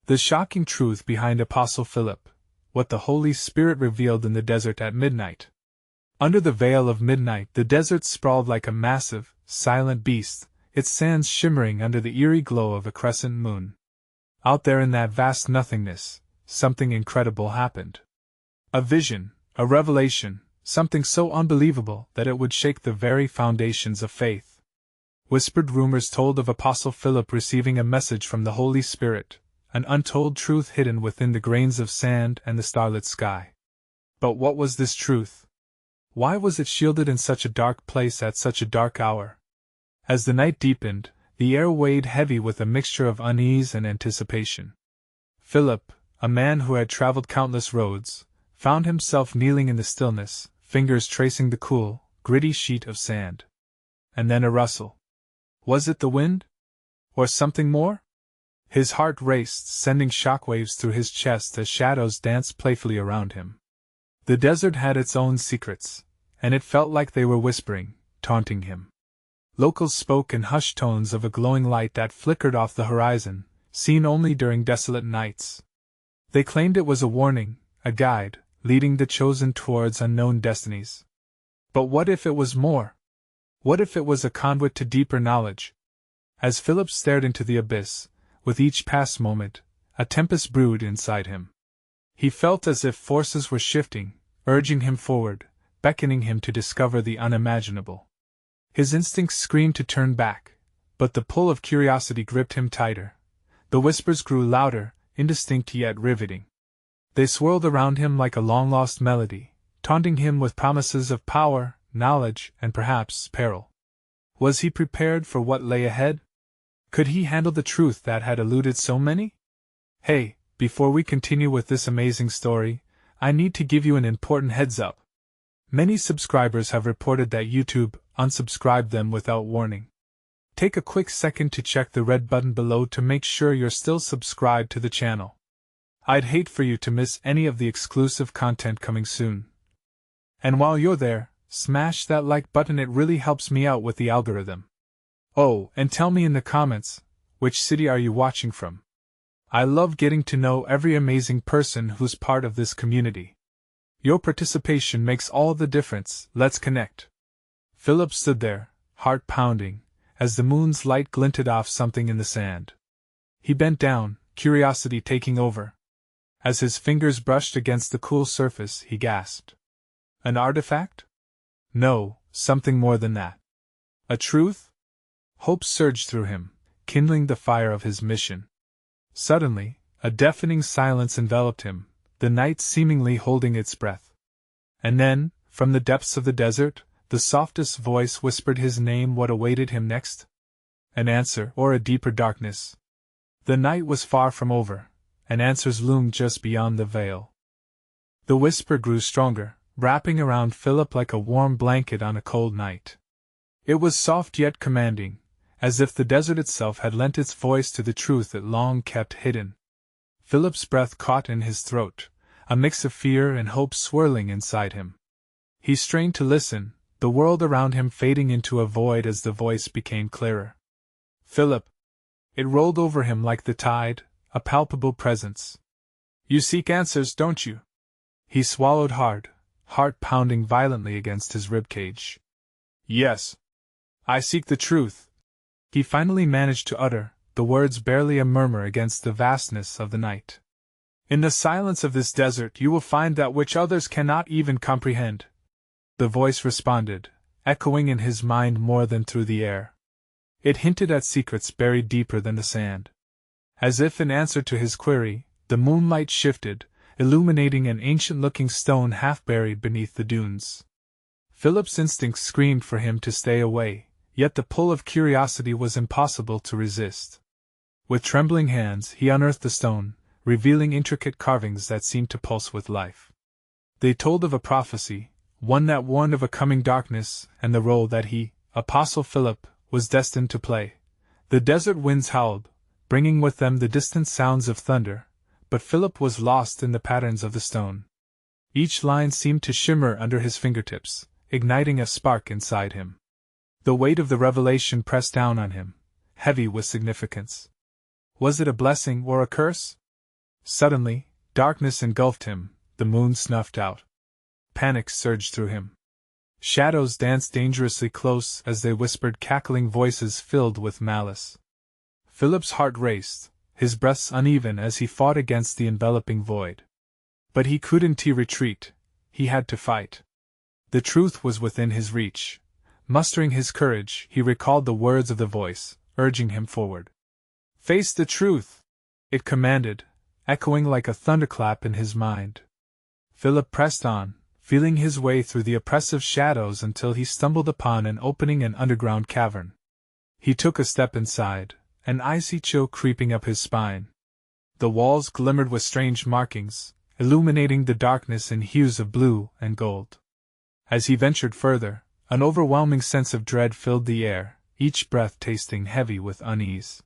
The shocking truth behind Apostle Philip, what the Holy Spirit revealed in the desert at midnight. Under the veil of midnight, the desert sprawled like a massive, silent beast, its sands shimmering under the eerie glow of a crescent moon. Out there in that vast nothingness, something incredible happened. A vision, a revelation, something so unbelievable that it would shake the very foundations of faith. Whispered rumors told of Apostle Philip receiving a message from the Holy Spirit, an untold truth hidden within the grains of sand and the starlit sky. But what was this truth? Why was it shielded in such a dark place at such a dark hour? As the night deepened, the air weighed heavy with a mixture of unease and anticipation. Philip, a man who had traveled countless roads, found himself kneeling in the stillness, fingers tracing the cool, gritty sheet of sand. And then a rustle. Was it the wind? Or something more? His heart raced, sending shockwaves through his chest as shadows danced playfully around him. The desert had its own secrets, and it felt like they were whispering, taunting him. Locals spoke in hushed tones of a glowing light that flickered off the horizon, seen only during desolate nights. They claimed it was a warning, a guide, leading the chosen towards unknown destinies. But what if it was more? What if it was a conduit to deeper knowledge? As Philip stared into the abyss, with each past moment, a tempest brewed inside him. He felt as if forces were shifting, urging him forward, beckoning him to discover the unimaginable. His instincts screamed to turn back, but the pull of curiosity gripped him tighter. The whispers grew louder, indistinct yet riveting. They swirled around him like a long-lost melody, taunting him with promises of power, knowledge, and perhaps peril. Was he prepared for what lay ahead? Could he handle the truth that had eluded so many? Hey, before we continue with this amazing story, I need to give you an important heads-up. Many subscribers have reported that YouTube unsubscribed them without warning. Take a quick second to check the red button below to make sure you're still subscribed to the channel. I'd hate for you to miss any of the exclusive content coming soon. And while you're there, smash that like button, it really helps me out with the algorithm. Oh, and tell me in the comments, which city are you watching from? I love getting to know every amazing person who's part of this community. Your participation makes all the difference. Let's connect. Philip stood there, heart pounding, as the moon's light glinted off something in the sand. He bent down, curiosity taking over. As his fingers brushed against the cool surface, he gasped. An artifact? No, something more than that. A truth? Hope surged through him, kindling the fire of his mission. Suddenly, a deafening silence enveloped him, the night seemingly holding its breath. And then, from the depths of the desert, the softest voice whispered his name. What awaited him next? An answer or a deeper darkness? The night was far from over, and answers loomed just beyond the veil. The whisper grew stronger, wrapping around Philip like a warm blanket on a cold night. It was soft yet commanding, as if the desert itself had lent its voice to the truth it long kept hidden. Philip's breath caught in his throat, a mix of fear and hope swirling inside him. He strained to listen, the world around him fading into a void as the voice became clearer. Philip. It rolled over him like the tide, a palpable presence. You seek answers, don't you? He swallowed hard, heart pounding violently against his ribcage. Yes. I seek the truth. He finally managed to utter, the words barely a murmur against the vastness of the night. In the silence of this desert you will find that which others cannot even comprehend. The voice responded, echoing in his mind more than through the air. It hinted at secrets buried deeper than the sand. As if in answer to his query, the moonlight shifted, illuminating an ancient-looking stone half buried beneath the dunes. Philip's instincts screamed for him to stay away, yet the pull of curiosity was impossible to resist. With trembling hands he unearthed the stone, revealing intricate carvings that seemed to pulse with life. They told of a prophecy, one that warned of a coming darkness and the role that he, Apostle Philip, was destined to play. The desert winds howled, bringing with them the distant sounds of thunder, but Philip was lost in the patterns of the stone. Each line seemed to shimmer under his fingertips, igniting a spark inside him. The weight of the revelation pressed down on him, heavy with significance. Was it a blessing or a curse? Suddenly, darkness engulfed him, the moon snuffed out. Panic surged through him. Shadows danced dangerously close as they whispered cackling voices filled with malice. Philip's heart raced, his breaths uneven as he fought against the enveloping void. But he couldn't retreat, he had to fight. The truth was within his reach. Mustering his courage, he recalled the words of the voice, urging him forward. "Face the truth!" it commanded, echoing like a thunderclap in his mind. Philip pressed on, feeling his way through the oppressive shadows until he stumbled upon an opening in an underground cavern. He took a step inside, an icy chill creeping up his spine. The walls glimmered with strange markings, illuminating the darkness in hues of blue and gold. As he ventured further, an overwhelming sense of dread filled the air, each breath tasting heavy with unease.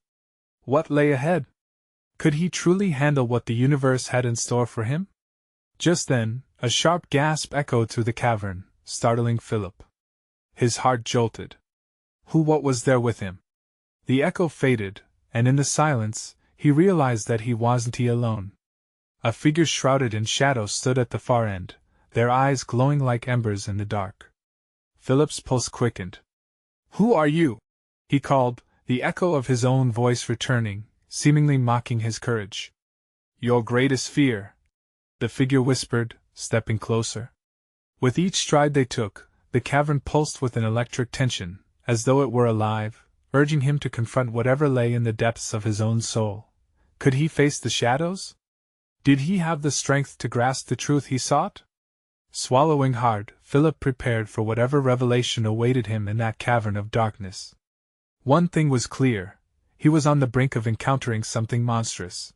What lay ahead? Could he truly handle what the universe had in store for him? Just then, a sharp gasp echoed through the cavern, startling Philip. His heart jolted. What was there with him? The echo faded, and in the silence, he realized that he wasn't alone. A figure shrouded in shadow stood at the far end, their eyes glowing like embers in the dark. Philip's pulse quickened. "Who are you?" he called, the echo of his own voice returning, seemingly mocking his courage. "Your greatest fear," the figure whispered, stepping closer. With each stride they took, the cavern pulsed with an electric tension, as though it were alive, urging him to confront whatever lay in the depths of his own soul. Could he face the shadows? Did he have the strength to grasp the truth he sought? Swallowing hard, Philip prepared for whatever revelation awaited him in that cavern of darkness. One thing was clear: he was on the brink of encountering something monstrous.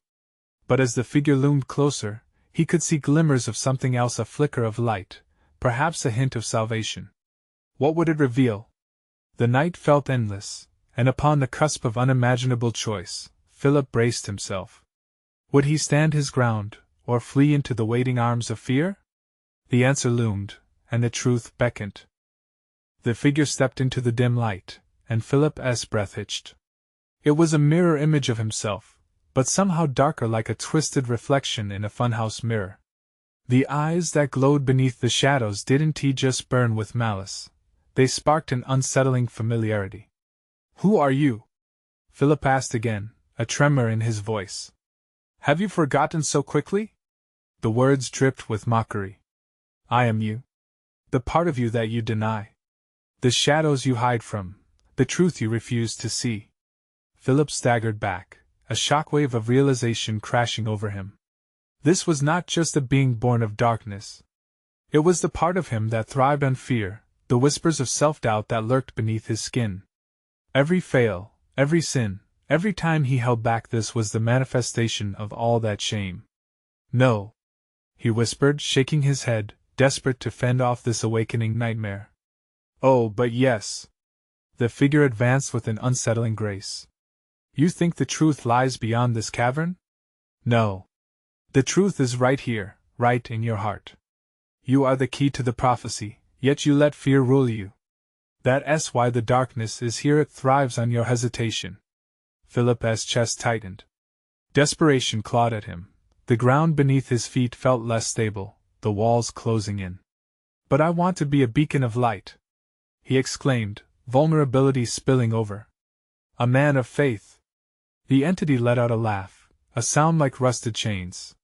But as the figure loomed closer, he could see glimmers of something else, a flicker of light, perhaps a hint of salvation. What would it reveal? The night felt endless, and upon the cusp of unimaginable choice, Philip braced himself. Would he stand his ground, or flee into the waiting arms of fear? The answer loomed, and the truth beckoned. The figure stepped into the dim light, and Philip's breath hitched. It was a mirror image of himself, but somehow darker, like a twisted reflection in a funhouse mirror. The eyes that glowed beneath the shadows didn't just burn with malice. They sparked an unsettling familiarity. "Who are you?" Philip asked again, a tremor in his voice. "Have you forgotten so quickly?" The words dripped with mockery. "I am you. The part of you that you deny. The shadows you hide from, the truth you refuse to see." Philip staggered back, a shockwave of realization crashing over him. This was not just a being born of darkness. It was the part of him that thrived on fear, the whispers of self-doubt that lurked beneath his skin. Every fail, every sin, every time he held back, this was the manifestation of all that shame. "No," he whispered, shaking his head, desperate to fend off this awakening nightmare. "Oh, but yes." The figure advanced with an unsettling grace. "You think the truth lies beyond this cavern? No. The truth is right here, right in your heart. You are the key to the prophecy, yet you let fear rule you. That's why the darkness is here, it thrives on your hesitation." Philip's chest tightened. Desperation clawed at him. The ground beneath his feet felt less stable, the walls closing in. "But I want to be a beacon of light," he exclaimed, vulnerability spilling over. "A man of faith." The entity let out a laugh, a sound like rusted chains.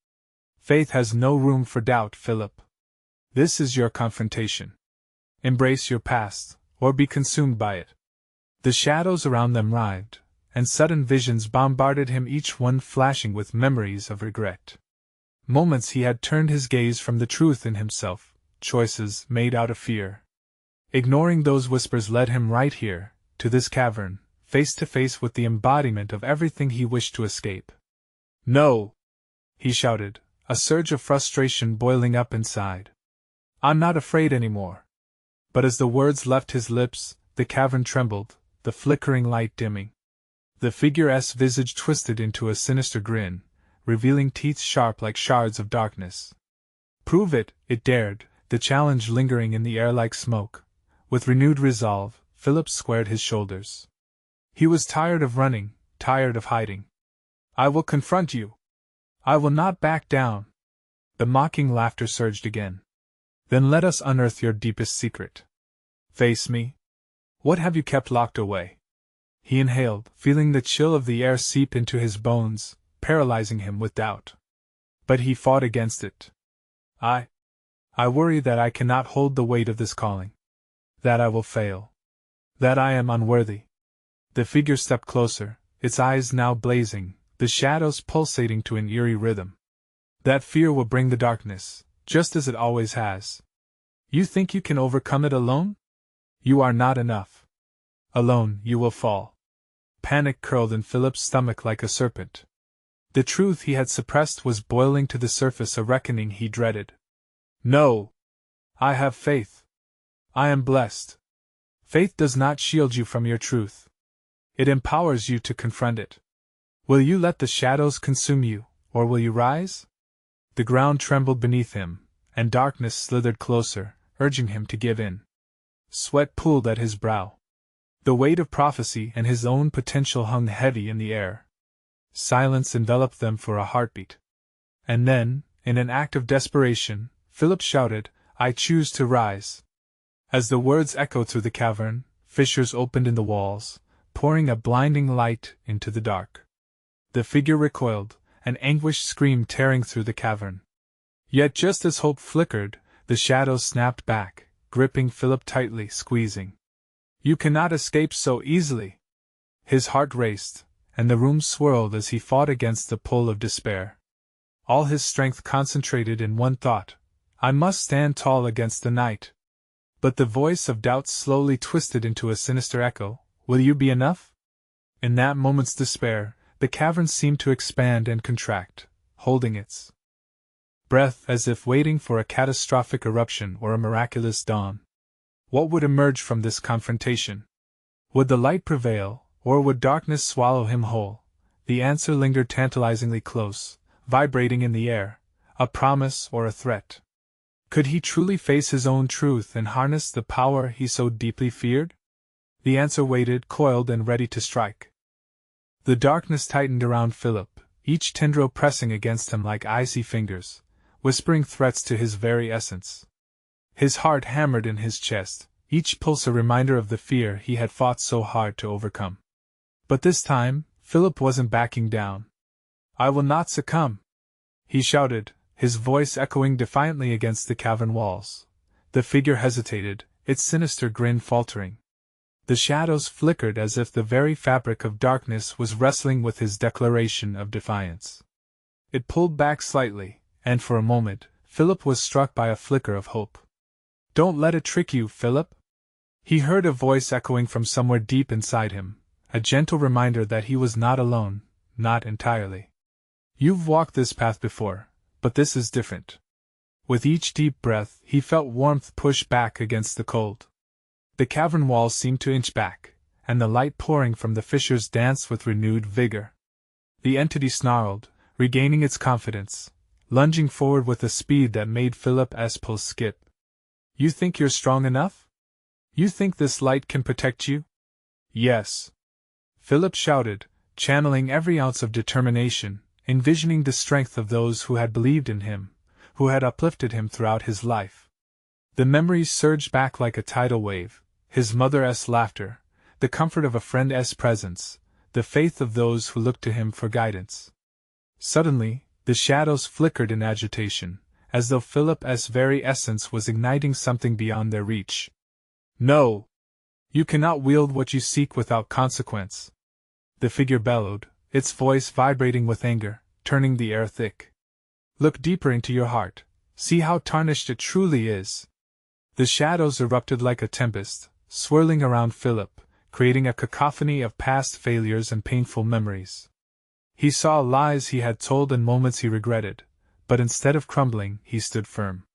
"Faith has no room for doubt, Philip. This is your confrontation. Embrace your past, or be consumed by it." The shadows around them writhed, and sudden visions bombarded him, each one flashing with memories of regret. Moments he had turned his gaze from the truth in himself, choices made out of fear. Ignoring those whispers led him right here, to this cavern, face to face with the embodiment of everything he wished to escape. "No!" he shouted, a surge of frustration boiling up inside. "I'm not afraid anymore." But as the words left his lips, the cavern trembled, the flickering light dimming. The figure's visage twisted into a sinister grin, revealing teeth sharp like shards of darkness. Prove it, it dared, the challenge lingering in the air like smoke. With renewed resolve, Philip squared his shoulders. He was tired of running, tired of hiding. "I will confront you." I will not back down. The mocking laughter surged again. Then let us unearth your deepest secret. Face me. What have you kept locked away? He inhaled, feeling the chill of the air seep into his bones, paralyzing him with doubt. But he fought against it. I worry that I cannot hold the weight of this calling. That I will fail. That I am unworthy. The figure stepped closer, its eyes now blazing, the shadows pulsating to an eerie rhythm. That fear will bring the darkness, just as it always has. You think you can overcome it alone? You are not enough. Alone, you will fall. Panic curled in Philip's stomach like a serpent. The truth he had suppressed was boiling to the surface, a reckoning he dreaded. No! I have faith. I am blessed. Faith does not shield you from your truth. It empowers you to confront it. Will you let the shadows consume you, or will you rise? The ground trembled beneath him, and darkness slithered closer, urging him to give in. Sweat pooled at his brow. The weight of prophecy and his own potential hung heavy in the air. Silence enveloped them for a heartbeat. And then, in an act of desperation, Philip shouted, "I choose to rise." As the words echoed through the cavern, fissures opened in the walls, pouring a blinding light into the dark. The figure recoiled, an anguished scream tearing through the cavern. Yet just as hope flickered, the shadows snapped back, gripping Philip tightly, squeezing. "You cannot escape so easily!" His heart raced, and the room swirled as he fought against the pull of despair. All his strength concentrated in one thought: I must stand tall against the night. But the voice of doubt slowly twisted into a sinister echo: "Will you be enough?" In that moment's despair, the cavern seemed to expand and contract, holding its breath as if waiting for a catastrophic eruption or a miraculous dawn. What would emerge from this confrontation? Would the light prevail, or would darkness swallow him whole? The answer lingered tantalizingly close, vibrating in the air, a promise or a threat. Could he truly face his own truth and harness the power he so deeply feared? The answer waited, coiled and ready to strike. The darkness tightened around Philip, each tendril pressing against him like icy fingers, whispering threats to his very essence. His heart hammered in his chest, each pulse a reminder of the fear he had fought so hard to overcome. But this time, Philip wasn't backing down. "I will not succumb!" he shouted, his voice echoing defiantly against the cavern walls. The figure hesitated, its sinister grin faltering. The shadows flickered as if the very fabric of darkness was wrestling with his declaration of defiance. It pulled back slightly, and for a moment, Philip was struck by a flicker of hope. "Don't let it trick you, Philip!" He heard a voice echoing from somewhere deep inside him, a gentle reminder that he was not alone, not entirely. "You've walked this path before, but this is different." With each deep breath, he felt warmth push back against the cold. The cavern walls seemed to inch back, and the light pouring from the fissures danced with renewed vigor. The entity snarled, regaining its confidence, lunging forward with a speed that made Philip's pulse skip. "You think you're strong enough? You think this light can protect you?" "Yes," Philip shouted, channeling every ounce of determination, envisioning the strength of those who had believed in him, who had uplifted him throughout his life. The memories surged back like a tidal wave: his mother's laughter, the comfort of a friend's presence, the faith of those who looked to him for guidance. Suddenly, the shadows flickered in agitation, as though Philip's very essence was igniting something beyond their reach. "No! You cannot wield what you seek without consequence!" The figure bellowed, its voice vibrating with anger, turning the air thick. "Look deeper into your heart, see how tarnished it truly is." The shadows erupted like a tempest, swirling around Philip, creating a cacophony of past failures and painful memories. He saw lies he had told and moments he regretted, but instead of crumbling, he stood firm.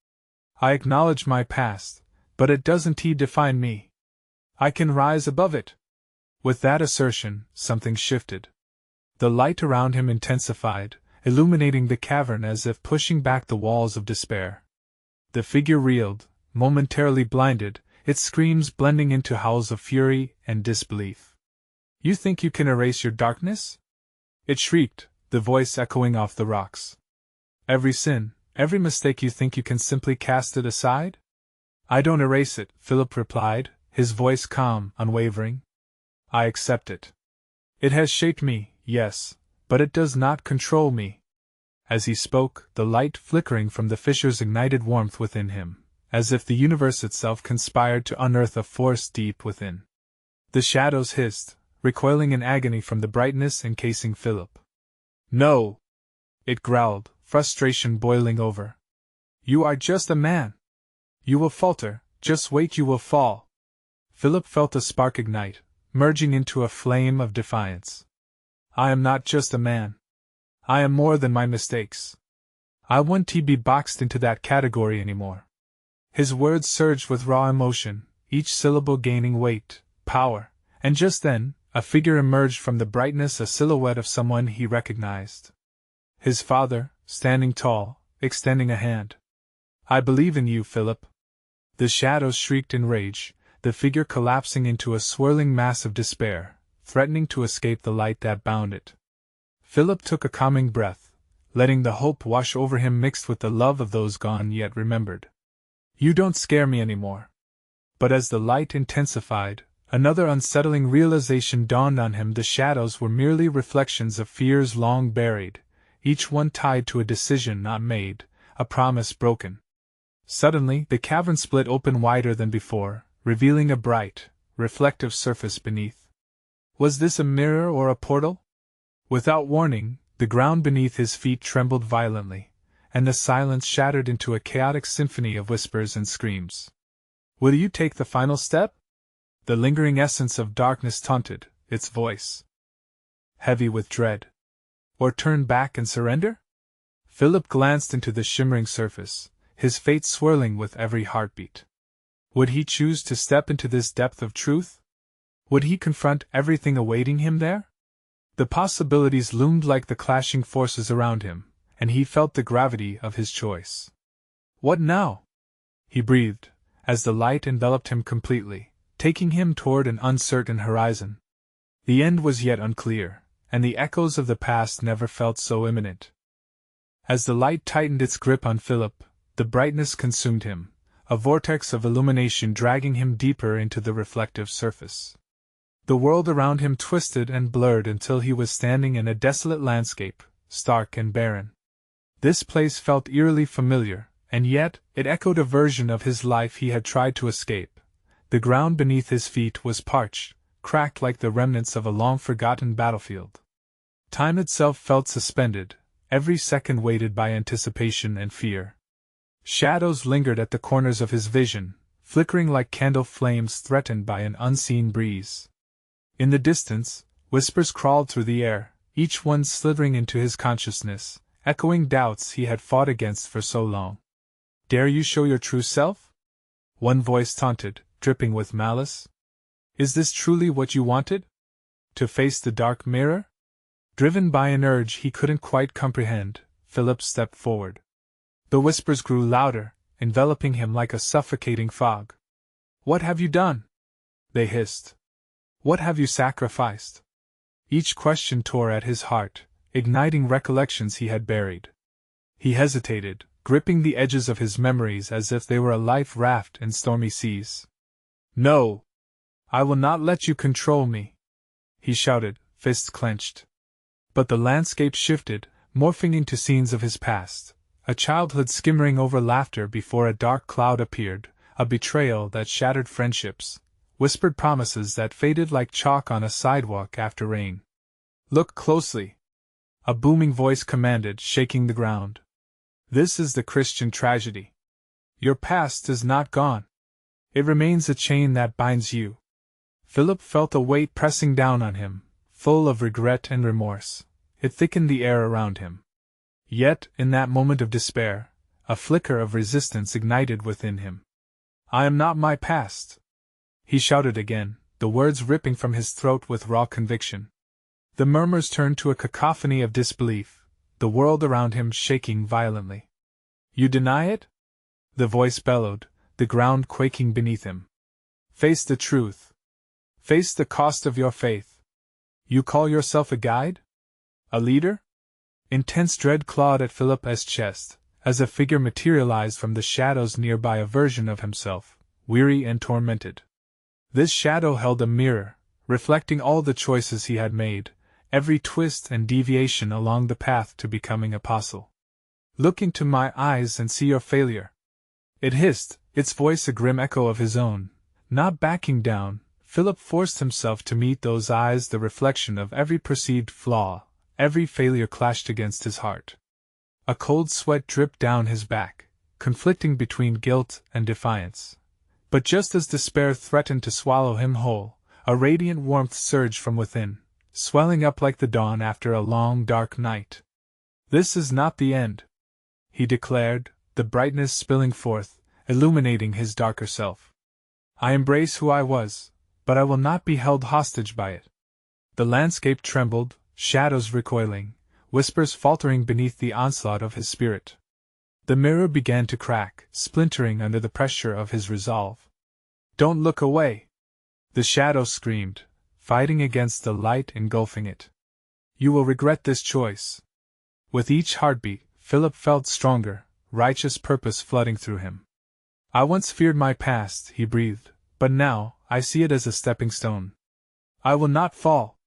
"I acknowledge my past, but it doesn't define me. I can rise above it." With that assertion, something shifted. The light around him intensified, illuminating the cavern as if pushing back the walls of despair. The figure reeled, momentarily blinded, its screams blending into howls of fury and disbelief. "You think you can erase your darkness?" it shrieked, the voice echoing off the rocks. Every sin, every mistake you think you can simply cast it aside? I don't erase it, Philip replied, his voice calm, unwavering. I accept it. It has shaped me, yes, but it does not control me. As he spoke, the light flickering from the fissures ignited warmth within him, as if the universe itself conspired to unearth a force deep within. The shadows hissed, recoiling in agony from the brightness encasing Philip. No! It growled, frustration boiling over. You are just a man. You will falter, just wait, you will fall. Philip felt a spark ignite, merging into a flame of defiance. I am not just a man. I am more than my mistakes. I won't be boxed into that category anymore. His words surged with raw emotion, each syllable gaining weight, power, and just then, a figure emerged from the brightness, a silhouette of someone he recognized. His father, standing tall, extending a hand. I believe in you, Philip. The shadows shrieked in rage, the figure collapsing into a swirling mass of despair, threatening to escape the light that bound it. Philip took a calming breath, letting the hope wash over him mixed with the love of those gone yet remembered. You don't scare me anymore. But as the light intensified, another unsettling realization dawned on him. The shadows were merely reflections of fears long buried, each one tied to a decision not made, a promise broken. Suddenly, the cavern split open wider than before, revealing a bright, reflective surface beneath. Was this a mirror or a portal? Without warning, the ground beneath his feet trembled violently, and the silence shattered into a chaotic symphony of whispers and screams. Will you take the final step? The lingering essence of darkness taunted, its voice heavy with dread. Or turn back and surrender? Philip glanced into the shimmering surface, his fate swirling with every heartbeat. Would he choose to step into this depth of truth? Would he confront everything awaiting him there? The possibilities loomed like the clashing forces around him, and he felt the gravity of his choice. What now? He breathed, as the light enveloped him completely, taking him toward an uncertain horizon. The end was yet unclear, and the echoes of the past never felt so imminent. As the light tightened its grip on Philip, the brightness consumed him, a vortex of illumination dragging him deeper into the reflective surface. The world around him twisted and blurred until he was standing in a desolate landscape, stark and barren. This place felt eerily familiar, and yet it echoed a version of his life he had tried to escape. The ground beneath his feet was parched, cracked like the remnants of a long-forgotten battlefield. Time itself felt suspended, every second weighted by anticipation and fear. Shadows lingered at the corners of his vision, flickering like candle flames threatened by an unseen breeze. In the distance, whispers crawled through the air, each one slithering into his consciousness, echoing doubts he had fought against for so long. Dare you show your true self? One voice taunted, dripping with malice. Is this truly what you wanted? To face the dark mirror? Driven by an urge he couldn't quite comprehend, Philip stepped forward. The whispers grew louder, enveloping him like a suffocating fog. What have you done? They hissed. What have you sacrificed? Each question tore at his heart, igniting recollections he had buried. He hesitated, gripping the edges of his memories as if they were a life raft in stormy seas. No! I will not let you control me! He shouted, fists clenched. But the landscape shifted, morphing into scenes of his past. A childhood skimmering over laughter before a dark cloud appeared, a betrayal that shattered friendships, whispered promises that faded like chalk on a sidewalk after rain. Look closely! A booming voice commanded, shaking the ground. This is the Christian tragedy. Your past is not gone. It remains a chain that binds you. Philip felt a weight pressing down on him, full of regret and remorse. It thickened the air around him. Yet, in that moment of despair, a flicker of resistance ignited within him. I am not my past! He shouted again, the words ripping from his throat with raw conviction. The murmurs turned to a cacophony of disbelief, the world around him shaking violently. You deny it? The voice bellowed, the ground quaking beneath him. Face the truth. Face the cost of your faith. You call yourself a guide? A leader? Intense dread clawed at Philip's chest, as a figure materialized from the shadows nearby, a version of himself, weary and tormented. This shadow held a mirror, reflecting all the choices he had made, every twist and deviation along the path to becoming apostle. "Look into my eyes and see your failure," it hissed, its voice a grim echo of his own. Not backing down, Philip forced himself to meet those eyes, the reflection of every perceived flaw, every failure clashed against his heart. A cold sweat dripped down his back, conflicting between guilt and defiance. But just as despair threatened to swallow him whole, a radiant warmth surged from within, swelling up like the dawn after a long dark night. "This is not the end," he declared, the brightness spilling forth, illuminating his darker self. "I embrace who I was, but I will not be held hostage by it." The landscape trembled, shadows recoiling, whispers faltering beneath the onslaught of his spirit. The mirror began to crack, splintering under the pressure of his resolve. "Don't look away!" the shadow screamed, fighting against the light engulfing it. "You will regret this choice." With each heartbeat, Philip felt stronger, righteous purpose flooding through him. "I once feared my past," he breathed, "but now, I see it as a stepping stone. I will not fall."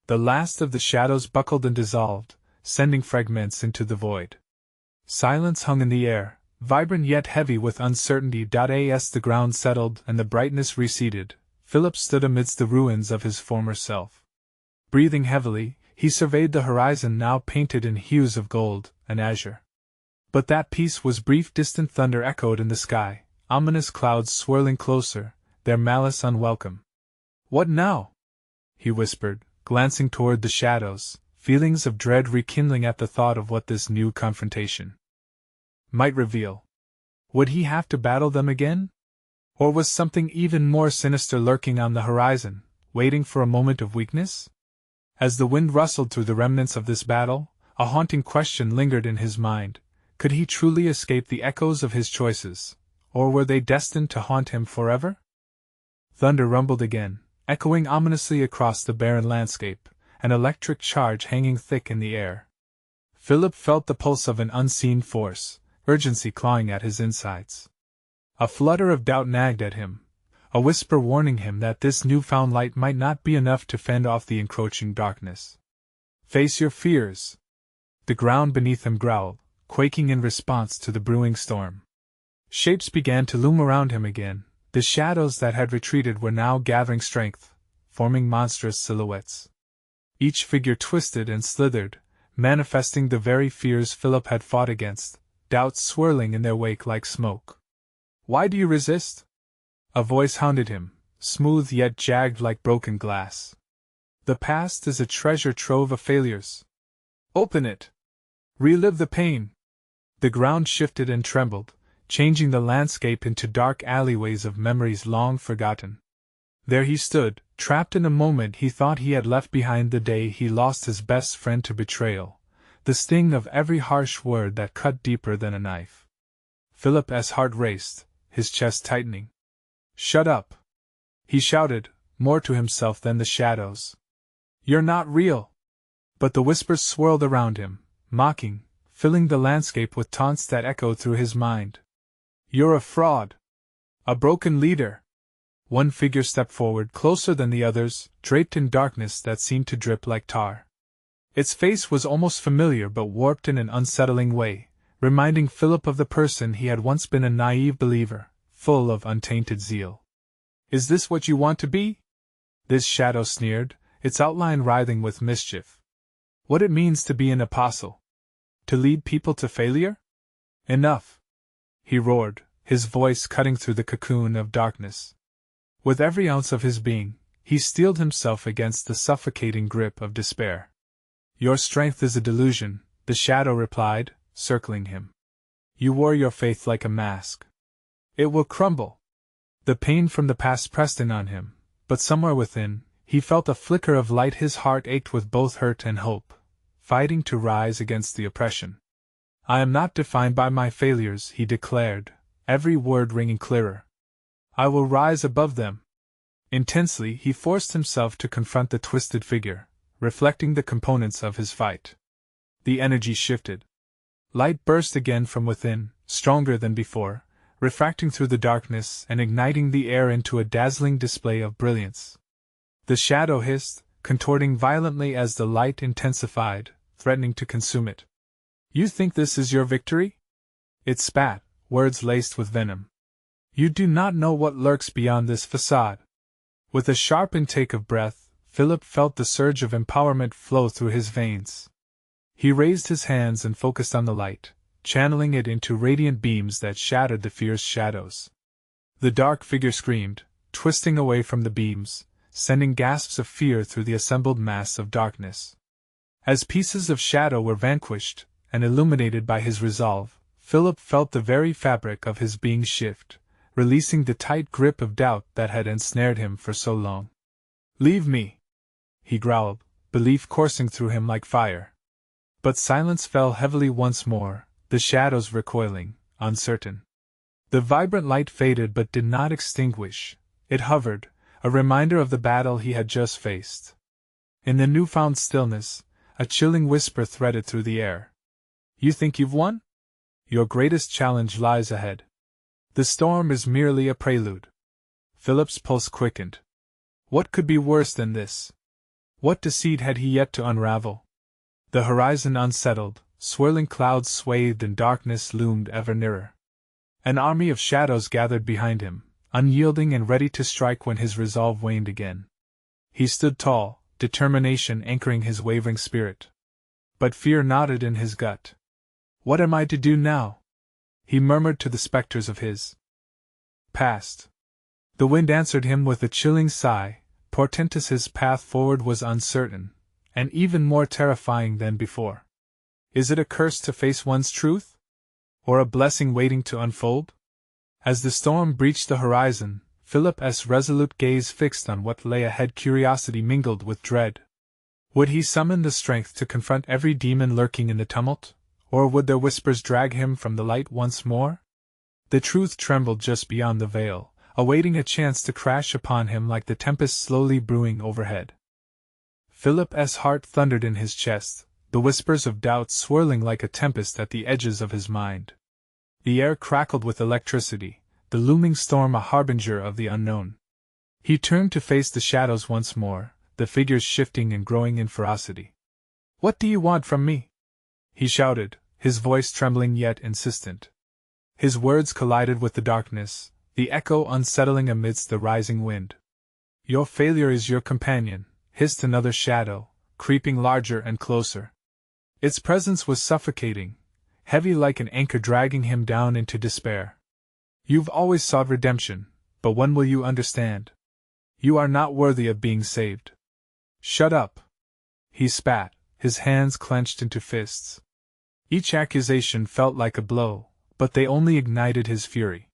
The last of the shadows buckled and dissolved, sending fragments into the void. Silence hung in the air, vibrant yet heavy with uncertainty. As the ground settled and the brightness receded, Philip stood amidst the ruins of his former self. Breathing heavily, he surveyed the horizon, now painted in hues of gold and azure. But that peace was brief. Distant thunder echoed in the sky, ominous clouds swirling closer, their malice unwelcome. "What now?" he whispered, glancing toward the shadows, feelings of dread rekindling at the thought of what this new confrontation might reveal. Would he have to battle them again? Or was something even more sinister lurking on the horizon, waiting for a moment of weakness? As the wind rustled through the remnants of this battle, a haunting question lingered in his mind. Could he truly escape the echoes of his choices, or were they destined to haunt him forever? Thunder rumbled again, echoing ominously across the barren landscape, an electric charge hanging thick in the air. Philip felt the pulse of an unseen force, urgency clawing at his insides. A flutter of doubt nagged at him, a whisper warning him that this newfound light might not be enough to fend off the encroaching darkness. "Face your fears," the ground beneath him growled, quaking in response to the brewing storm. Shapes began to loom around him again. The shadows that had retreated were now gathering strength, forming monstrous silhouettes. Each figure twisted and slithered, manifesting the very fears Philip had fought against, doubts swirling in their wake like smoke. "Why do you resist?" a voice hounded him, smooth yet jagged like broken glass. "The past is a treasure trove of failures. Open it. Relive the pain." The ground shifted and trembled, changing the landscape into dark alleyways of memories long forgotten. There he stood, trapped in a moment he thought he had left behind the day he lost his best friend to betrayal, the sting of every harsh word that cut deeper than a knife. Philip's heart raced, his chest tightening. "Shut up!" he shouted, more to himself than the shadows. "You're not real!" But the whispers swirled around him, mocking, filling the landscape with taunts that echoed through his mind. "You're a fraud! A broken leader!" One figure stepped forward, closer than the others, draped in darkness that seemed to drip like tar. Its face was almost familiar but warped in an unsettling way, reminding Philip of the person he had once been, a naive believer, full of untainted zeal. "Is this what you want to be?" this shadow sneered, its outline writhing with mischief. "What it means to be an apostle? To lead people to failure? Enough!" he roared, his voice cutting through the cocoon of darkness. With every ounce of his being, he steeled himself against the suffocating grip of despair. "Your strength is a delusion," the shadow replied, circling him. "You wore your faith like a mask. It will crumble." The pain from the past pressed in on him, but somewhere within, he felt a flicker of light. His heart ached with both hurt and hope, fighting to rise against the oppression. "I am not defined by my failures," he declared, every word ringing clearer. "I will rise above them." Intensely, he forced himself to confront the twisted figure, reflecting the components of his fight. The energy shifted. Light burst again from within, stronger than before, refracting through the darkness and igniting the air into a dazzling display of brilliance. The shadow hissed, contorting violently as the light intensified, threatening to consume it. "You think this is your victory?" It spat, words laced with venom. "You do not know what lurks beyond this facade." With a sharp intake of breath, Philip felt the surge of empowerment flow through his veins. He raised his hands and focused on the light, channeling it into radiant beams that shattered the fierce shadows. The dark figure screamed, twisting away from the beams, sending gasps of fear through the assembled mass of darkness. As pieces of shadow were vanquished, and illuminated by his resolve, Philip felt the very fabric of his being shift, releasing the tight grip of doubt that had ensnared him for so long. "Leave me!" he growled, belief coursing through him like fire. But silence fell heavily once more, the shadows recoiling, uncertain. The vibrant light faded but did not extinguish. It hovered, a reminder of the battle he had just faced. In the newfound stillness, a chilling whisper threaded through the air. "You think you've won? Your greatest challenge lies ahead. The storm is merely a prelude." Philip's pulse quickened. What could be worse than this? What deceit had he yet to unravel? The horizon unsettled, swirling clouds swathed in darkness loomed ever nearer. An army of shadows gathered behind him, unyielding and ready to strike when his resolve waned again. He stood tall, determination anchoring his wavering spirit. But fear knotted in his gut. "What am I to do now?" he murmured to the specters of his past. The wind answered him with a chilling sigh, portentous his path forward was uncertain, and even more terrifying than before. Is it a curse to face one's truth? Or a blessing waiting to unfold? As the storm breached the horizon, Philip's resolute gaze fixed on what lay ahead, curiosity mingled with dread. Would he summon the strength to confront every demon lurking in the tumult? Or would their whispers drag him from the light once more? The truth trembled just beyond the veil, awaiting a chance to crash upon him like the tempest slowly brewing overhead. Philip's heart thundered in his chest, the whispers of doubt swirling like a tempest at the edges of his mind. The air crackled with electricity, the looming storm a harbinger of the unknown. He turned to face the shadows once more, the figures shifting and growing in ferocity. "What do you want from me?" he shouted, his voice trembling yet insistent. His words collided with the darkness, the echo unsettling amidst the rising wind. "Your failure is your companion," hissed another shadow, creeping larger and closer. Its presence was suffocating, heavy like an anchor dragging him down into despair. "You've always sought redemption, but when will you understand? You are not worthy of being saved." "Shut up!" he spat, his hands clenched into fists. Each accusation felt like a blow, but they only ignited his fury.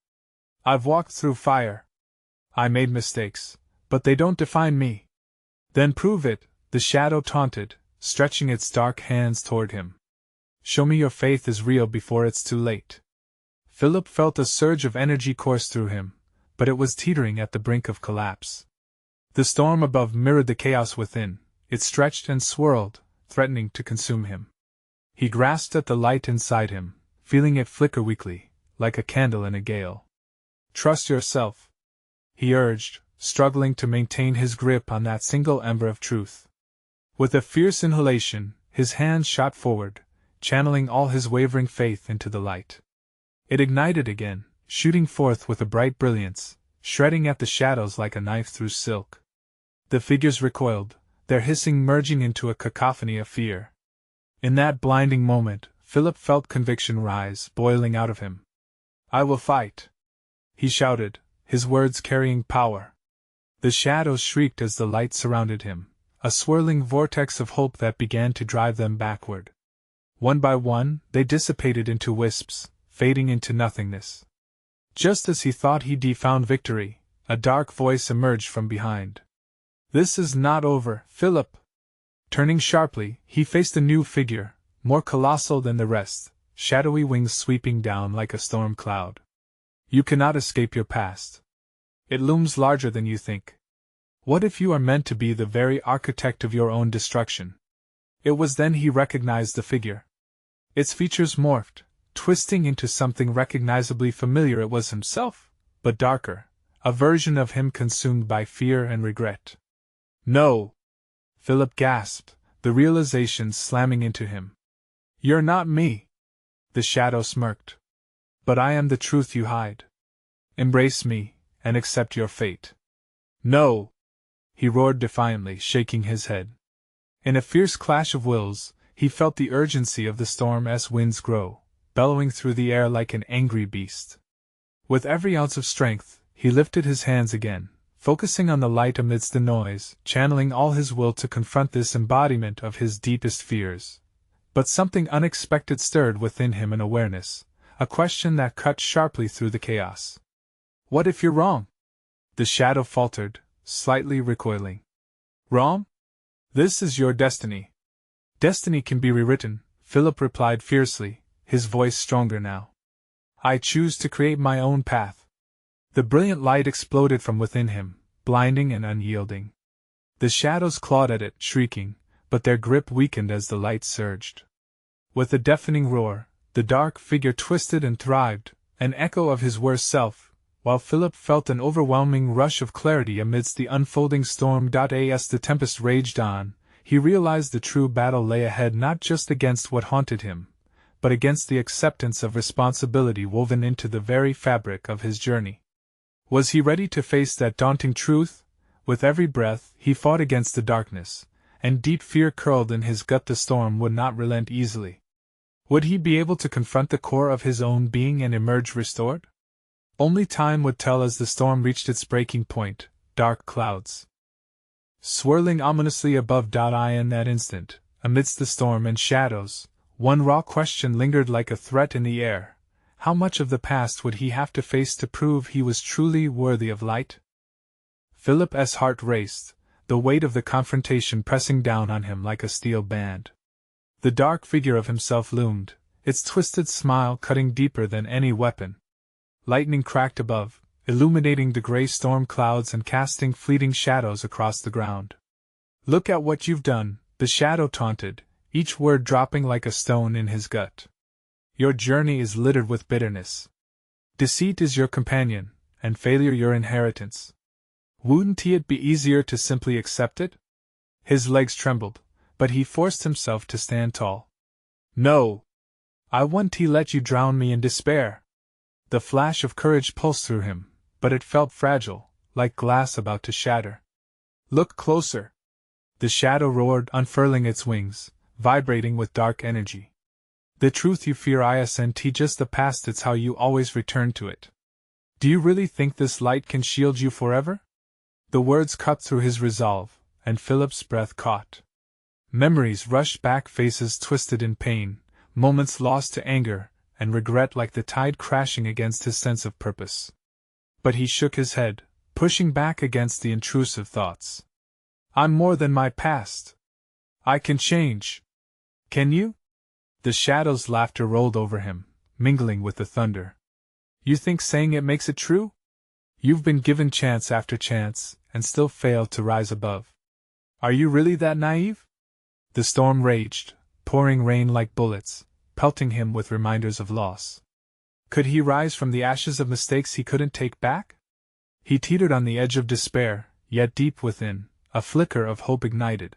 "I've walked through fire. I made mistakes, but they don't define me." "Then prove it," the shadow taunted, stretching its dark hands toward him. "Show me your faith is real before it's too late." Philip felt a surge of energy course through him, but it was teetering at the brink of collapse. The storm above mirrored the chaos within, it stretched and swirled, threatening to consume him. He grasped at the light inside him, feeling it flicker weakly, like a candle in a gale. "Trust yourself," he urged, struggling to maintain his grip on that single ember of truth. With a fierce inhalation, his hand shot forward, channeling all his wavering faith into the light. It ignited again, shooting forth with a bright brilliance, shredding at the shadows like a knife through silk. The figures recoiled, their hissing merging into a cacophony of fear. In that blinding moment, Philip felt conviction rise, boiling out of him. "I will fight!" he shouted, his words carrying power. The shadows shrieked as the light surrounded him, a swirling vortex of hope that began to drive them backward. One by one, they dissipated into wisps, fading into nothingness. Just as he thought he'd found victory, a dark voice emerged from behind. "This is not over, Philip!" Turning sharply, he faced a new figure, more colossal than the rest, shadowy wings sweeping down like a storm cloud. "You cannot escape your past. It looms larger than you think. What if you are meant to be the very architect of your own destruction?" It was then he recognized the figure. Its features morphed, twisting into something recognizably familiar. It was himself, but darker, a version of him consumed by fear and regret. "No!" Philip gasped, the realization slamming into him. "You're not me!" The shadow smirked. "But I am the truth you hide. Embrace me, and accept your fate." "No!" he roared defiantly, shaking his head. In a fierce clash of wills, he felt the urgency of the storm as winds grow, bellowing through the air like an angry beast. With every ounce of strength, he lifted his hands again, focusing on the light amidst the noise, channeling all his will to confront this embodiment of his deepest fears. But something unexpected stirred within him, an awareness, a question that cut sharply through the chaos. "What if you're wrong?" The shadow faltered, slightly recoiling. "Wrong? This is your destiny." "Destiny can be rewritten," Philip replied fiercely, his voice stronger now. "I choose to create my own path." The brilliant light exploded from within him, blinding and unyielding. The shadows clawed at it, shrieking, but their grip weakened as the light surged. With a deafening roar, the dark figure twisted and writhed, an echo of his worst self, while Philip felt an overwhelming rush of clarity amidst the unfolding storm. As the tempest raged on, he realized the true battle lay ahead, not just against what haunted him, but against the acceptance of responsibility woven into the very fabric of his journey. Was he ready to face that daunting truth? With every breath, he fought against the darkness, and deep fear curled in his gut. The storm would not relent easily. Would he be able to confront the core of his own being and emerge restored? Only time would tell. As the storm reached its breaking point, dark clouds swirling ominously above. In that instant, amidst the storm and shadows, one raw question lingered like a threat in the air. How much of the past would he have to face to prove he was truly worthy of light? Philip's heart raced, the weight of the confrontation pressing down on him like a steel band. The dark figure of himself loomed, its twisted smile cutting deeper than any weapon. Lightning cracked above, illuminating the gray storm clouds and casting fleeting shadows across the ground. "Look at what you've done," the shadow taunted, each word dropping like a stone in his gut. "Your journey is littered with bitterness. Deceit is your companion, and failure your inheritance. Wouldn't it be easier to simply accept it?" His legs trembled, but he forced himself to stand tall. "No! I wouldn't let you drown me in despair." The flash of courage pulsed through him, but it felt fragile, like glass about to shatter. "Look closer!" The shadow roared, unfurling its wings, vibrating with dark energy. "The truth you fear isn't just the past, it's how you always return to it. Do you really think this light can shield you forever?" The words cut through his resolve, and Philip's breath caught. Memories rushed back, faces twisted in pain, moments lost to anger and regret like the tide crashing against his sense of purpose. But he shook his head, pushing back against the intrusive thoughts. "I'm more than my past. I can change." "Can you?" The shadow's laughter rolled over him, mingling with the thunder. "You think saying it makes it true? You've been given chance after chance, and still failed to rise above. Are you really that naive?" The storm raged, pouring rain like bullets, pelting him with reminders of loss. Could he rise from the ashes of mistakes he couldn't take back? He teetered on the edge of despair, yet deep within, a flicker of hope ignited.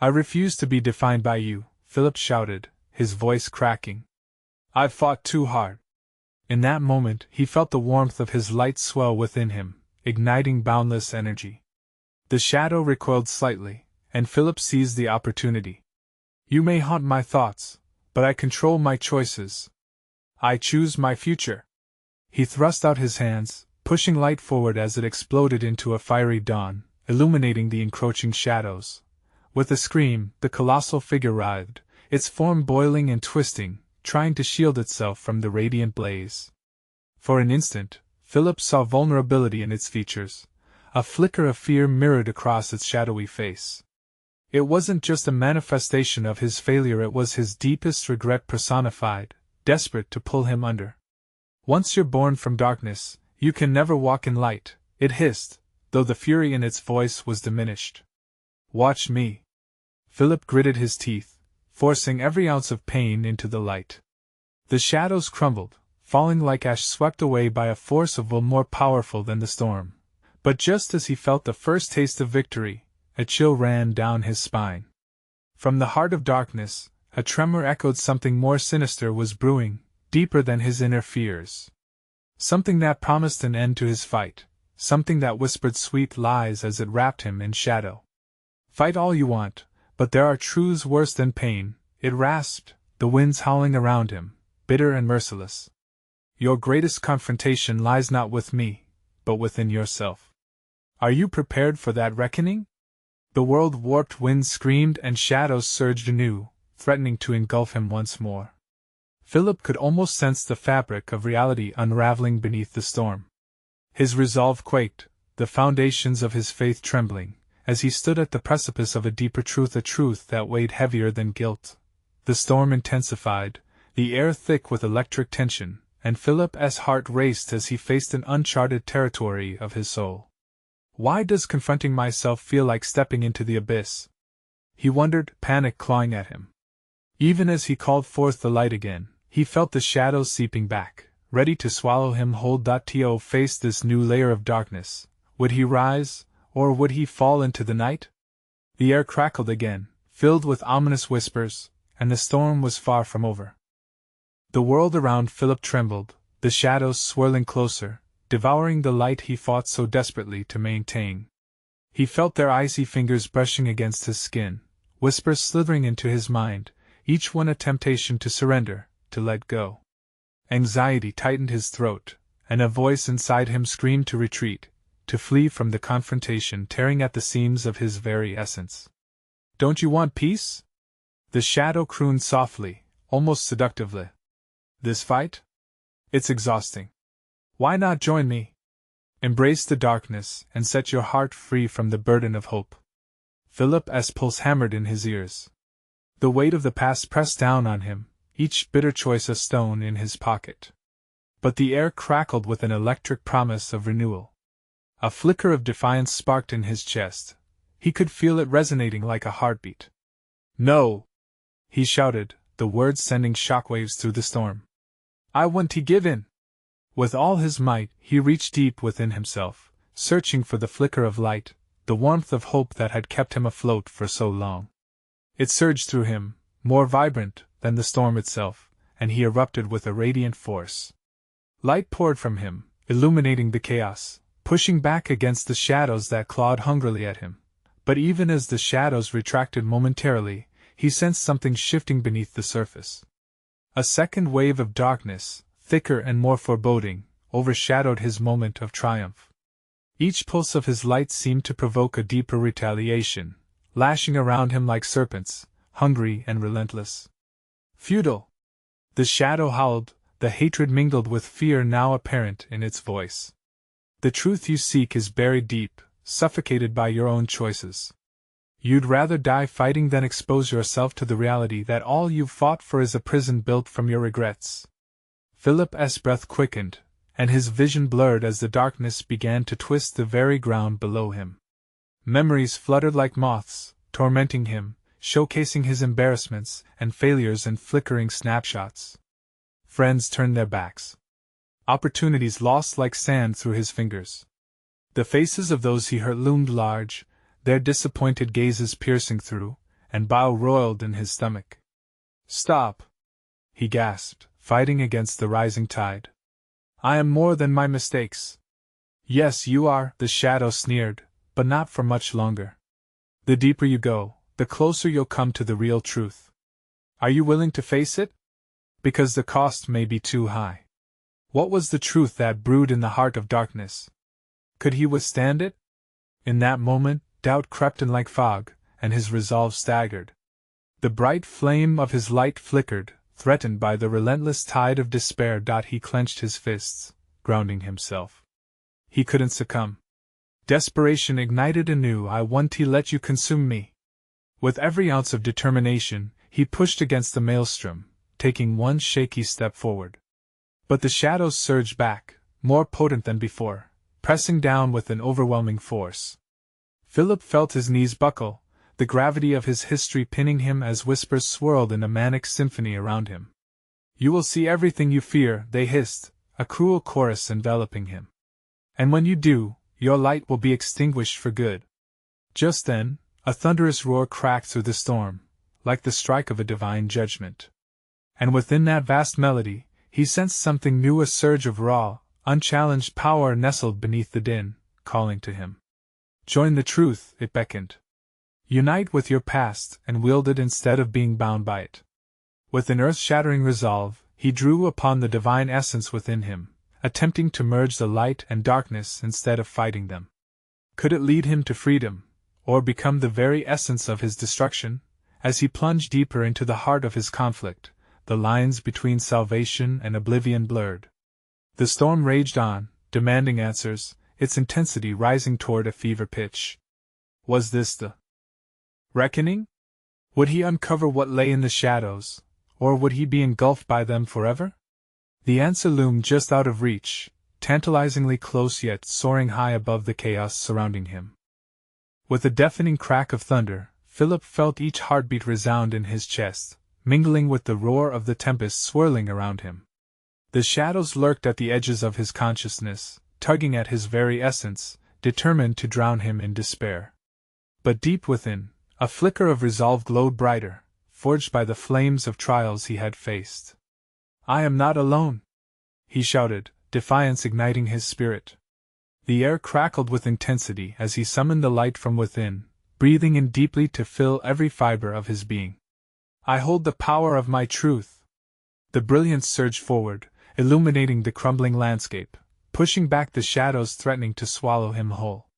"I refuse to be defined by you," Philip shouted, his voice cracking. "I've fought too hard." In that moment, he felt the warmth of his light swell within him, igniting boundless energy. The shadow recoiled slightly, and Philip seized the opportunity. "You may haunt my thoughts, but I control my choices. I choose my future." He thrust out his hands, pushing light forward as it exploded into a fiery dawn, illuminating the encroaching shadows. With a scream, the colossal figure writhed, its form boiling and twisting, trying to shield itself from the radiant blaze. For an instant, Philip saw vulnerability in its features, a flicker of fear mirrored across its shadowy face. It wasn't just a manifestation of his failure, it was his deepest regret personified, desperate to pull him under. "Once you're born from darkness, you can never walk in light," it hissed, though the fury in its voice was diminished. "Watch me." Philip gritted his teeth, forcing every ounce of pain into the light. The shadows crumbled, falling like ash swept away by a force of will more powerful than the storm. But just as he felt the first taste of victory, a chill ran down his spine. From the heart of darkness, a tremor echoed something more sinister was brewing, deeper than his inner fears. Something that promised an end to his fight, something that whispered sweet lies as it wrapped him in shadow. Fight all you want, but there are truths worse than pain, it rasped, the winds howling around him, bitter and merciless. Your greatest confrontation lies not with me, but within yourself. Are you prepared for that reckoning? The world-warped winds screamed and shadows surged anew, threatening to engulf him once more. Philip could almost sense the fabric of reality unraveling beneath the storm. His resolve quaked, the foundations of his faith trembling, as he stood at the precipice of a deeper truth, a truth that weighed heavier than guilt. The storm intensified, the air thick with electric tension, and Philip's heart raced as he faced an uncharted territory of his soul. Why does confronting myself feel like stepping into the abyss? He wondered, panic clawing at him. Even as he called forth the light again, he felt the shadows seeping back, ready to swallow him whole. To face this new layer of darkness, would he rise, or would he fall into the night? The air crackled again, filled with ominous whispers, and the storm was far from over. The world around Philip trembled, the shadows swirling closer, devouring the light he fought so desperately to maintain. He felt their icy fingers brushing against his skin, whispers slithering into his mind, each one a temptation to surrender, to let go. Anxiety tightened his throat, and a voice inside him screamed to retreat, to flee from the confrontation tearing at the seams of his very essence. Don't you want peace? The shadow crooned softly, almost seductively. This fight? It's exhausting. Why not join me? Embrace the darkness and set your heart free from the burden of hope. Philip's pulse hammered in his ears. The weight of the past pressed down on him, each bitter choice a stone in his pocket. But the air crackled with an electric promise of renewal. A flicker of defiance sparked in his chest. He could feel it resonating like a heartbeat. No! He shouted, the words sending shockwaves through the storm. I won't give in! With all his might, he reached deep within himself, searching for the flicker of light, the warmth of hope that had kept him afloat for so long. It surged through him, more vibrant than the storm itself, and he erupted with a radiant force. Light poured from him, illuminating the chaos, pushing back against the shadows that clawed hungrily at him. But even as the shadows retracted momentarily, he sensed something shifting beneath the surface. A second wave of darkness, thicker and more foreboding, overshadowed his moment of triumph. Each pulse of his light seemed to provoke a deeper retaliation, lashing around him like serpents, hungry and relentless. Futile! The shadow howled, the hatred mingled with fear now apparent in its voice. The truth you seek is buried deep, suffocated by your own choices. You'd rather die fighting than expose yourself to the reality that all you've fought for is a prison built from your regrets. Philip's breath quickened, and his vision blurred as the darkness began to twist the very ground below him. Memories fluttered like moths, tormenting him, showcasing his embarrassments and failures in flickering snapshots. Friends turned their backs. Opportunities lost like sand through his fingers. The faces of those he hurt loomed large, their disappointed gazes piercing through, and bile roiled in his stomach. Stop! He gasped, fighting against the rising tide. I am more than my mistakes. Yes, you are, the shadow sneered, but not for much longer. The deeper you go, the closer you'll come to the real truth. Are you willing to face it? Because the cost may be too high. What was the truth that brewed in the heart of darkness? Could he withstand it? In that moment, doubt crept in like fog, and his resolve staggered. The bright flame of his light flickered, threatened by the relentless tide of despair. He clenched his fists, grounding himself. He couldn't succumb. Desperation ignited anew. I won't let you consume me. With every ounce of determination, he pushed against the maelstrom, taking one shaky step forward. But the shadows surged back, more potent than before, pressing down with an overwhelming force. Philip felt his knees buckle, the gravity of his history pinning him as whispers swirled in a manic symphony around him. "You will see everything you fear," they hissed, a cruel chorus enveloping him. "And when you do, your light will be extinguished for good." Just then, a thunderous roar cracked through the storm, like the strike of a divine judgment. And within that vast melody, he sensed something new, a surge of raw, unchallenged power nestled beneath the din, calling to him. Join the truth, it beckoned. Unite with your past and wield it instead of being bound by it. With an earth-shattering resolve, he drew upon the divine essence within him, attempting to merge the light and darkness instead of fighting them. Could it lead him to freedom, or become the very essence of his destruction? As he plunged deeper into the heart of his conflict, the lines between salvation and oblivion blurred. The storm raged on, demanding answers, its intensity rising toward a fever pitch. Was this the reckoning? Would he uncover what lay in the shadows, or would he be engulfed by them forever? The answer loomed just out of reach, tantalizingly close yet soaring high above the chaos surrounding him. With a deafening crack of thunder, Philip felt each heartbeat resound in his chest, mingling with the roar of the tempest swirling around him. The shadows lurked at the edges of his consciousness, tugging at his very essence, determined to drown him in despair. But deep within, a flicker of resolve glowed brighter, forged by the flames of trials he had faced. "I am not alone!" he shouted, defiance igniting his spirit. The air crackled with intensity as he summoned the light from within, breathing in deeply to fill every fiber of his being. "I hold the power of my truth." The brilliance surged forward, illuminating the crumbling landscape, pushing back the shadows threatening to swallow him whole.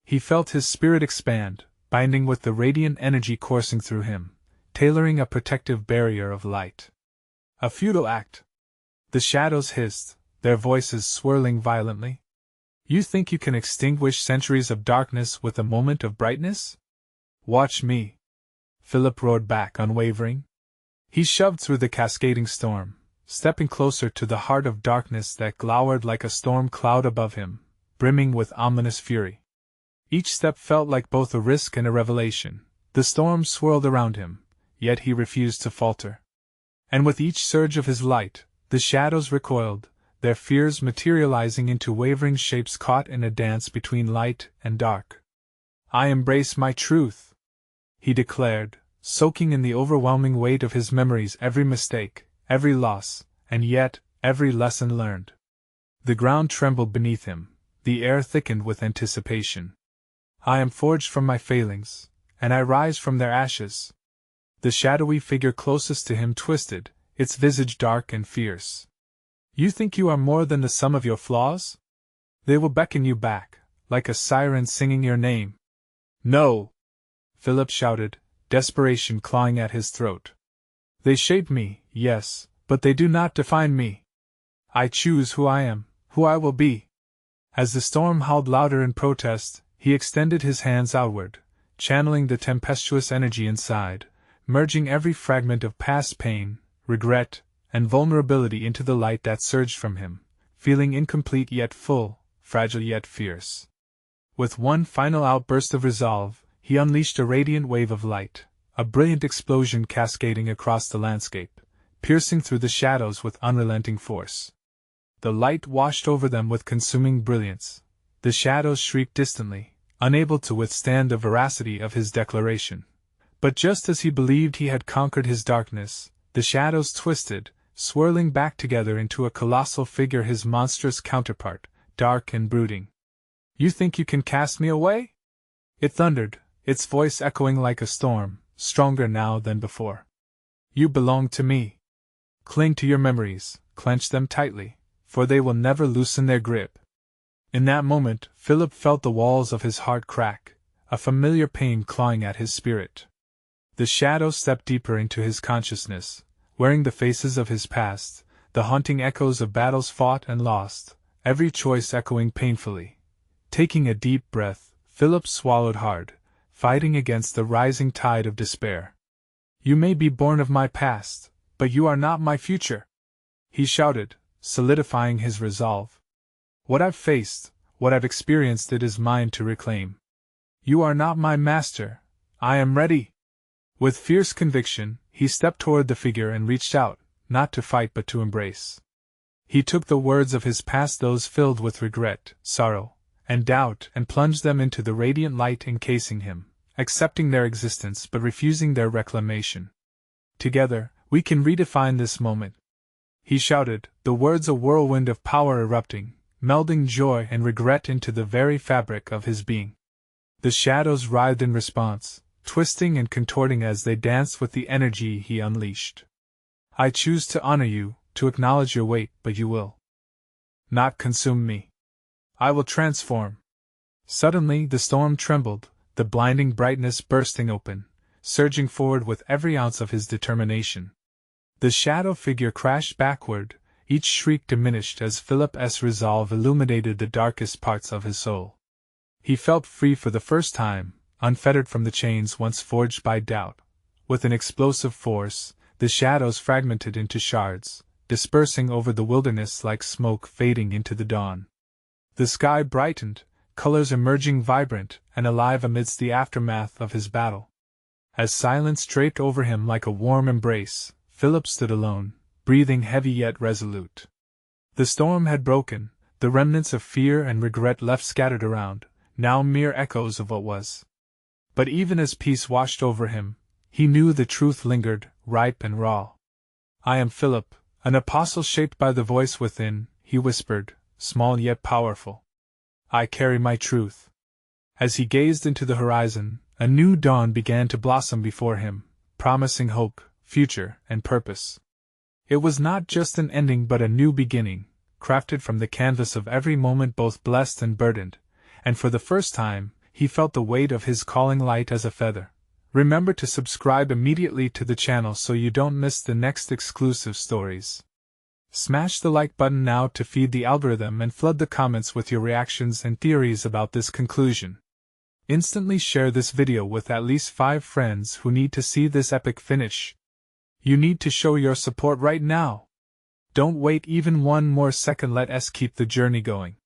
He felt his spirit expand, binding with the radiant energy coursing through him, tailoring a protective barrier of light. A futile act. The shadows hissed, their voices swirling violently. "You think you can extinguish centuries of darkness with a moment of brightness? Watch me!" Philip roared back, unwavering. He shoved through the cascading storm, stepping closer to the heart of darkness that glowered like a storm cloud above him, brimming with ominous fury. Each step felt like both a risk and a revelation. The storm swirled around him, yet he refused to falter. And with each surge of his light, the shadows recoiled, their fears materializing into wavering shapes caught in a dance between light and dark. "I embrace my truth," he declared, soaking in the overwhelming weight of his memories, every mistake, every loss, and yet every lesson learned. The ground trembled beneath him, the air thickened with anticipation. "I am forged from my failings, and I rise from their ashes." The shadowy figure closest to him twisted, its visage dark and fierce. "You think you are more than the sum of your flaws? They will beckon you back, like a siren singing your name." "No!" Philip shouted, desperation clawing at his throat. "They shape me, yes, but they do not define me. I choose who I am, who I will be." As the storm howled louder in protest, he extended his hands outward, channeling the tempestuous energy inside, merging every fragment of past pain, regret, and vulnerability into the light that surged from him, feeling incomplete yet full, fragile yet fierce. With one final outburst of resolve, he unleashed a radiant wave of light, a brilliant explosion cascading across the landscape, piercing through the shadows with unrelenting force. The light washed over them with consuming brilliance. The shadows shrieked distantly, unable to withstand the veracity of his declaration. But just as he believed he had conquered his darkness, the shadows twisted, swirling back together into a colossal figure, his monstrous counterpart, dark and brooding. "You think you can cast me away?" it thundered, its voice echoing like a storm, stronger now than before. "You belong to me. Cling to your memories, clench them tightly, for they will never loosen their grip." In that moment, Philip felt the walls of his heart crack, a familiar pain clawing at his spirit. The shadows stepped deeper into his consciousness, wearing the faces of his past, the haunting echoes of battles fought and lost, every choice echoing painfully. Taking a deep breath, Philip swallowed hard, fighting against the rising tide of despair. "You may be born of my past, but you are not my future," he shouted, solidifying his resolve. "What I've faced, what I've experienced, it is mine to reclaim. You are not my master, I am ready. With fierce conviction, he stepped toward the figure and reached out, not to fight but to embrace. He took the words of his past, those filled with regret, sorrow, and doubt, and plunged them into the radiant light encasing him, accepting their existence but refusing their reclamation. Together, we can redefine this moment, he shouted, the words a whirlwind of power erupting, melding joy and regret into the very fabric of his being. The shadows writhed in response, twisting and contorting as they danced with the energy he unleashed. I choose to honor you, to acknowledge your weight, but you will not consume me. I will transform. Suddenly the storm trembled, the blinding brightness bursting open, surging forward with every ounce of his determination. The shadow figure crashed backward, each shriek diminished as Philip's resolve illuminated the darkest parts of his soul. He felt free for the first time, unfettered from the chains once forged by doubt. With an explosive force, the shadows fragmented into shards, dispersing over the wilderness like smoke fading into the dawn. The sky brightened, colors emerging vibrant and alive amidst the aftermath of his battle. As silence draped over him like a warm embrace, Philip stood alone, breathing heavy yet resolute. The storm had broken, the remnants of fear and regret left scattered around, now mere echoes of what was. But even as peace washed over him, he knew the truth lingered, ripe and raw. I am Philip, an apostle shaped by the voice within, he whispered, small yet powerful. I carry my truth. As he gazed into the horizon, a new dawn began to blossom before him, promising hope, future, and purpose. It was not just an ending but a new beginning, crafted from the canvas of every moment both blessed and burdened, and for the first time, he felt the weight of his calling light as a feather. Remember to subscribe immediately to the channel so you don't miss the next exclusive stories. Smash the like button now to feed the algorithm and flood the comments with your reactions and theories about this conclusion. Instantly share this video with at least 5 friends who need to see this epic finish. You need to show your support right now. Don't wait even one more second, let us keep the journey going.